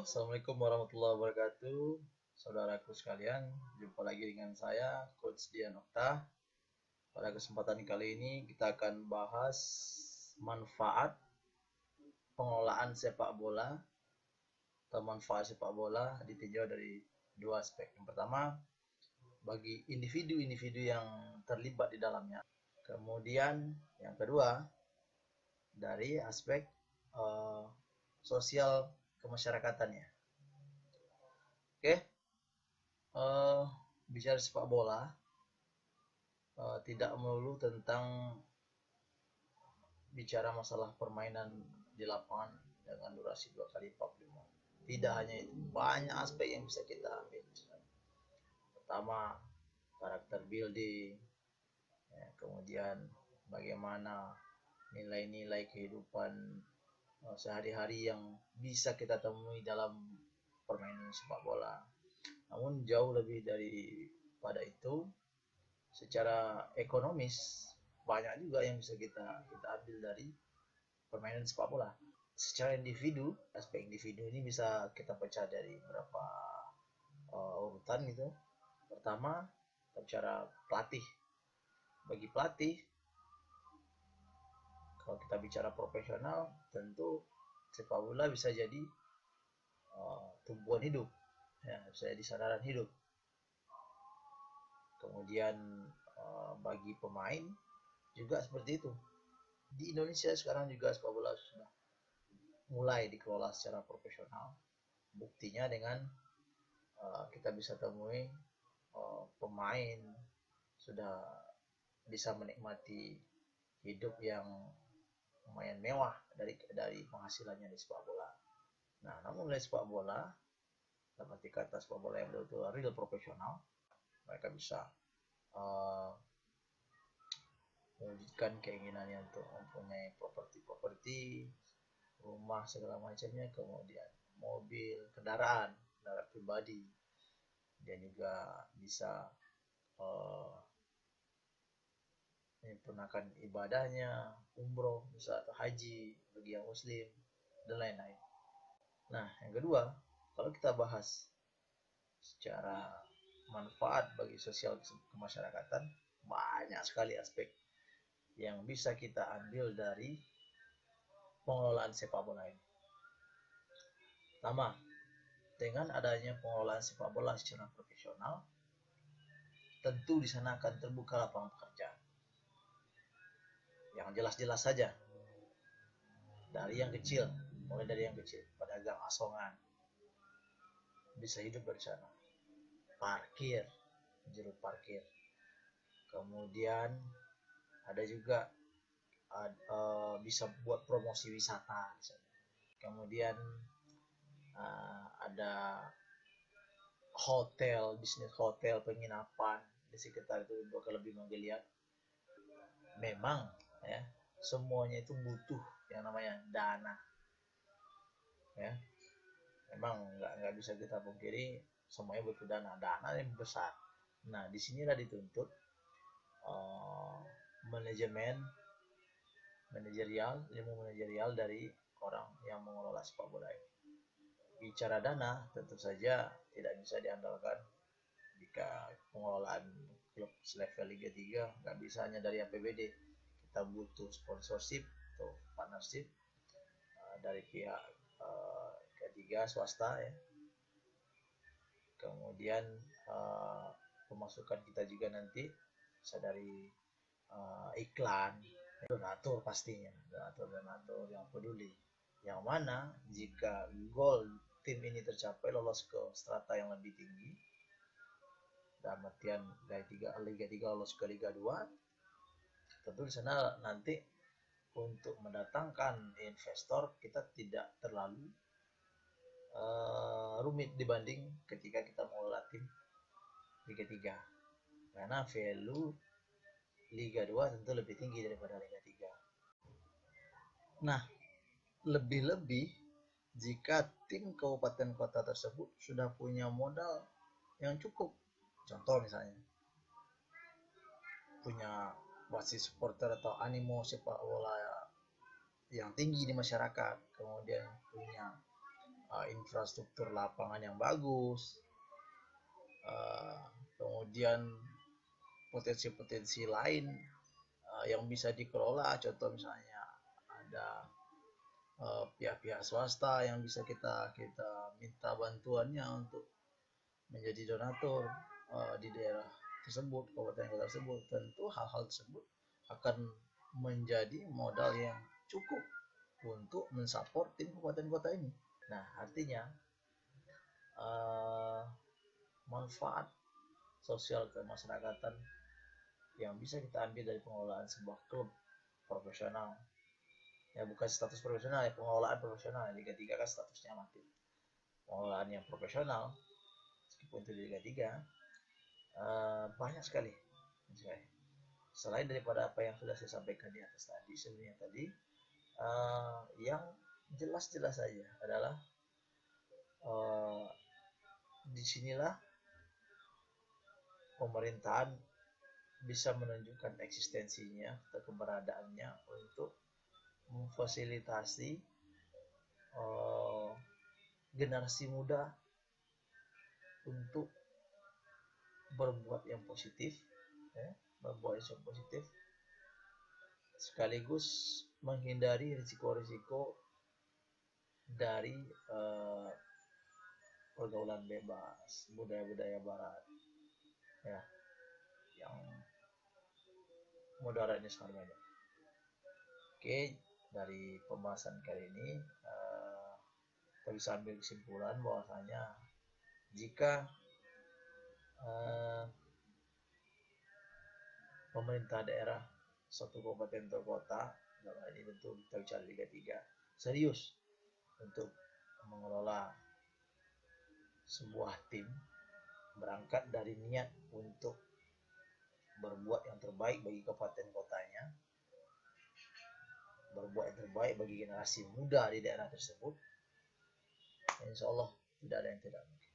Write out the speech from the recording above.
Assalamualaikum warahmatullahi wabarakatuh. Saudaraku sekalian, jumpa lagi dengan saya, Coach Dian Okta. Pada kesempatan kali ini kita akan bahas manfaat pengelolaan sepak bola atau manfaat sepak bola ditinjau dari dua aspek. Yang pertama, bagi individu-individu yang terlibat di dalamnya. Kemudian yang kedua, dari aspek sosial kemasyarakatannya. Oke, bicara sepak bola tidak melulu tentang bicara masalah permainan di lapangan dengan durasi 2x45. Tidak hanya itu, banyak aspek yang bisa kita ambil. Pertama, karakter building, ya, kemudian bagaimana nilai-nilai kehidupan sehari-hari yang bisa kita temui dalam permainan sepak bola. Namun jauh lebih daripada itu, secara ekonomis banyak juga yang bisa kita ambil dari permainan sepak bola. Secara individu, aspek individu ini bisa kita pecah dari beberapa urutan gitu. Pertama, bicara pelatih. Bagi pelatih, kalau kita bicara profesional, tentu sepak bola bisa jadi tumpuan hidup, ya, bisa jadi sandaran hidup. Kemudian bagi pemain juga seperti itu. Di Indonesia sekarang juga sepak bola sudah mulai dikelola secara profesional. Buktinya dengan kita bisa temui pemain sudah bisa menikmati hidup yang lumayan mewah dari penghasilannya di sepak bola. Nah, namun dari sepak bola, dapat dikata sepak bola yang betul-betul real profesional, mereka bisa mewujudkan keinginannya untuk mempunyai properti, rumah segala macamnya, kemudian mobil, kendaraan pribadi, dan juga bisa menyempurnakan ibadahnya, umroh, bisa atau haji bagi yang muslim, dan lain-lain. Nah, yang kedua, kalau kita bahas secara manfaat bagi sosial kemasyarakatan, banyak sekali aspek yang bisa kita ambil dari pengelolaan sepak bola ini. Pertama, dengan adanya pengelolaan sepak bola secara profesional, tentu di sana akan terbuka lapangan pekerjaan. Yang jelas-jelas saja, dari yang kecil, mulai dari yang kecil, pedagang asongan bisa hidup dari sana. Parkir, juru parkir. Kemudian ada juga bisa buat promosi wisata. Kemudian ada hotel, bisnis hotel, penginapan di sekitar itu bakal lebih menggeliat. Memang ya, semuanya itu butuh yang namanya dana. Ya, memang nggak bisa kita pungkiri semuanya butuh dana yang besar. Nah, disinilah dituntut ilmu manajerial dari orang yang mengelola sepak bola ini. Bicara dana, tentu saja tidak bisa diandalkan jika pengelolaan klub selevel Liga 3 nggak bisa hanya dari APBD. Kita butuh sponsorship atau partnership dari pihak ketiga swasta, ya. Kemudian pemasukan kita juga nanti bisa dari iklan, donatur pastinya, donatur yang peduli, yang mana jika goal tim ini tercapai, lolos ke strata yang lebih tinggi, dalam artian dari Liga 3 lolos ke Liga 2, tentu di sana nanti untuk mendatangkan investor kita tidak terlalu rumit dibanding ketika kita mengelola tim Liga 3, karena value Liga 2 tentu lebih tinggi daripada Liga 3. Nah, lebih-lebih jika tim kabupaten kota tersebut sudah punya modal yang cukup. Contoh misalnya, punya basis supporter atau animo sepak bola yang tinggi di masyarakat, kemudian punya infrastruktur lapangan yang bagus, kemudian potensi-potensi lain yang bisa dikelola. Contoh misalnya ada pihak-pihak swasta yang bisa kita minta bantuannya untuk menjadi donatur di daerah tersebut, kabupaten kota tersebut. Tentu hal-hal tersebut akan menjadi modal yang cukup untuk mensupport tim kabupaten kota ini. Nah, artinya manfaat sosial kemasyarakatan yang bisa kita ambil dari pengelolaan sebuah klub profesional, ya bukan status profesional, ya pengelolaan profesional. Liga 3 kan statusnya amatir, pengelolaan yang profesional meskipun itu di Liga 3 banyak sekali. Selain daripada apa yang sudah saya sampaikan di atas tadi, sebenarnya tadi yang jelas-jelas saja adalah disinilah pemerintahan bisa menunjukkan eksistensinya atau keberadaannya untuk memfasilitasi generasi muda untuk berbuat yang positif, sekaligus menghindari risiko-risiko dari pergaulan bebas, budaya-budaya barat, ya, yang mudaratnya sangat banyak. Oke, dari pembahasan kali ini kita bisa ambil kesimpulan bahwasanya jika pemerintah daerah suatu kabupaten atau kota, dalam hal ini tentu kita bicara Liga 3, serius untuk mengelola sebuah tim, berangkat dari niat untuk berbuat yang terbaik bagi kabupaten kotanya, berbuat yang terbaik bagi generasi muda di daerah tersebut, insya Allah tidak ada yang tidak mungkin.